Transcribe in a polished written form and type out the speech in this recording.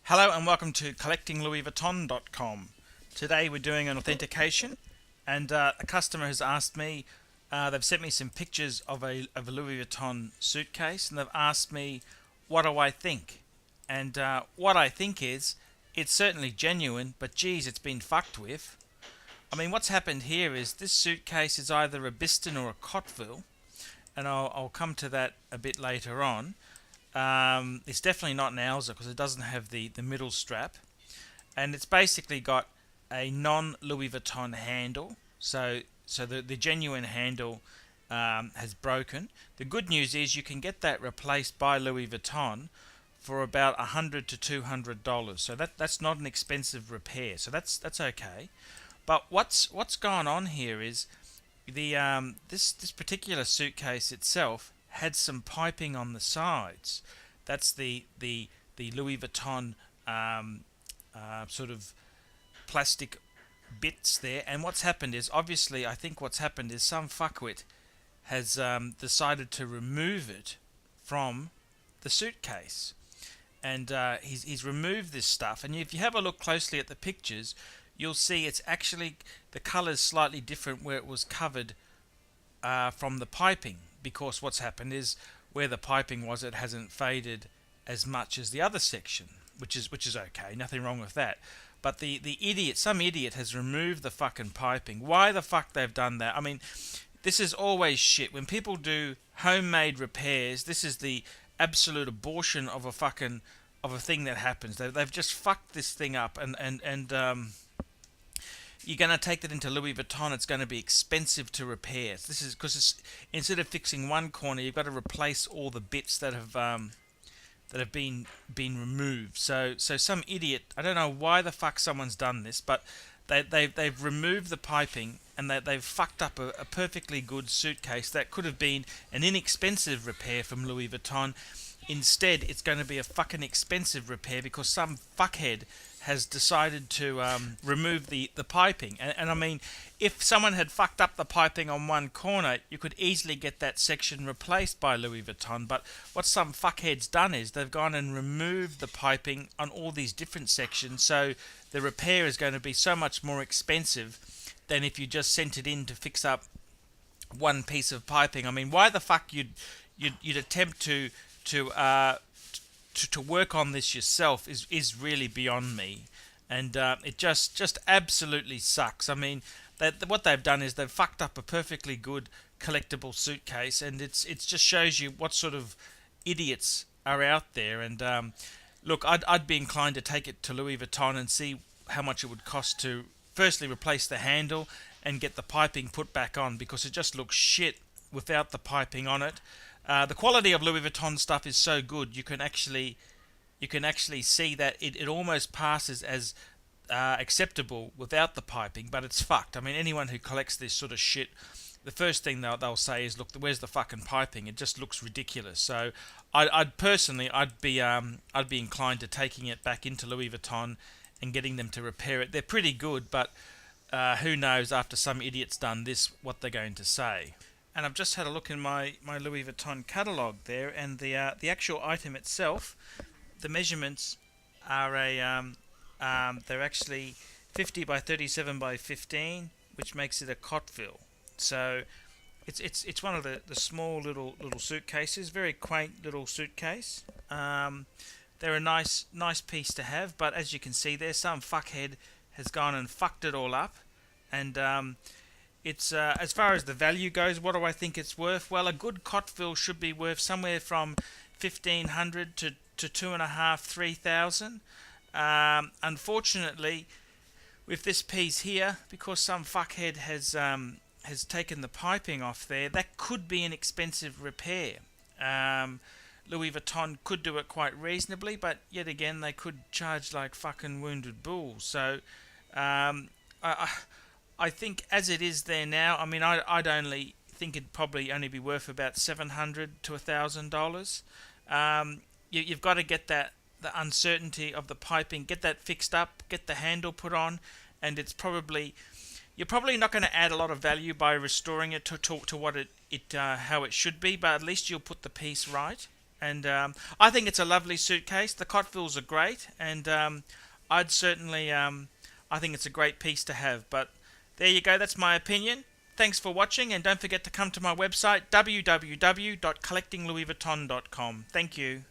Hello and welcome to collectinglouisvuitton.com. Today we're doing an authentication, and a customer has asked me, they've sent me some pictures of a Louis Vuitton suitcase, and they've asked me what do I think. And what I think is, it's certainly genuine, but geez, it's been fucked with. I mean, what's happened here is this suitcase is either a Biston or a Cotteville, and I'll come to that a bit later on. It's definitely not an Alza because it doesn't have the middle strap, and it's basically got a non-Louis Vuitton handle. So the genuine handle has broken. The good news is you can get that replaced by Louis Vuitton for about $100 to $200. So that's not an expensive repair. So that's okay. But what's gone on here is this particular suitcase itself had some piping on the sides. That's the Louis Vuitton sort of plastic bits there. And what's happened is, obviously, I think what's happened is some fuckwit has decided to remove it from the suitcase. And he's removed this stuff. And if you have a look closely at the pictures, you'll see it's actually, the colour's slightly different where it was covered from the piping. Because what's happened is where the piping was, it hasn't faded as much as the other section, which is okay, nothing wrong with that. But some idiot has removed the fucking piping. Why the fuck they've done that? I mean, this is always shit. When people do homemade repairs, this is the absolute abortion of a thing that happens. They've just fucked this thing up, and you're going to take that into Louis Vuitton, it's going to be expensive to repair. This is because instead of fixing one corner, you've got to replace all the bits that have been removed. So some idiot, I don't know why the fuck someone's done this, but they've removed the piping, and they've fucked up a perfectly good suitcase that could have been an inexpensive repair from Louis Vuitton. Instead, it's going to be a fucking expensive repair because some fuckhead has decided to remove the piping. And I mean, if someone had fucked up the piping on one corner, you could easily get that section replaced by Louis Vuitton. But what some fuckhead's done is they've gone and removed the piping on all these different sections, so the repair is going to be so much more expensive than if you just sent it in to fix up one piece of piping. I mean, why the fuck you'd attempt to work on this yourself is really beyond me, and it just absolutely sucks. I mean, what they've done is they've fucked up a perfectly good collectible suitcase, and it just shows you what sort of idiots are out there. And look, I'd be inclined to take it to Louis Vuitton and see how much it would cost to firstly replace the handle and get the piping put back on, because it just looks shit without the piping on it. The quality of Louis Vuitton stuff is so good, you can actually see that it almost passes as acceptable without the piping, but it's fucked. I mean, anyone who collects this sort of shit, the first thing they'll say is, look, where's the fucking piping? It just looks ridiculous. So I'd personally be inclined to taking it back into Louis Vuitton and getting them to repair it. They're pretty good, but who knows, after some idiot's done this, what they're going to say. And I've just had a look in my Louis Vuitton catalogue there, and the actual item itself, the measurements are they're actually 50 by 37 by 15, which makes it a Cotteville. So it's one of the small little suitcases, very quaint little suitcase. They're a nice piece to have, but as you can see there, some fuckhead has gone and fucked it all up, and it's as far as the value goes, what do I think it's worth? Well, a good Cotteville should be worth somewhere from $1,500 to $2,500, $3,000. Unfortunately, with this piece here, because some fuckhead has taken the piping off there, that could be an expensive repair. Louis Vuitton could do it quite reasonably, but yet again, they could charge like fucking wounded bulls. So I think as it is there now, I mean, I'd only think it'd probably only be worth about $700 to $1,000. You've got to get the uncertainty of the piping, get that fixed up, get the handle put on, and you're probably not going to add a lot of value by restoring it to what how it should be, but at least you'll put the piece right. And I think it's a lovely suitcase. The Cottevilles are great, and I'd certainly, I think it's a great piece to have. But there you go, that's my opinion. Thanks for watching, and don't forget to come to my website, www.collectinglouisvuitton.com. Thank you.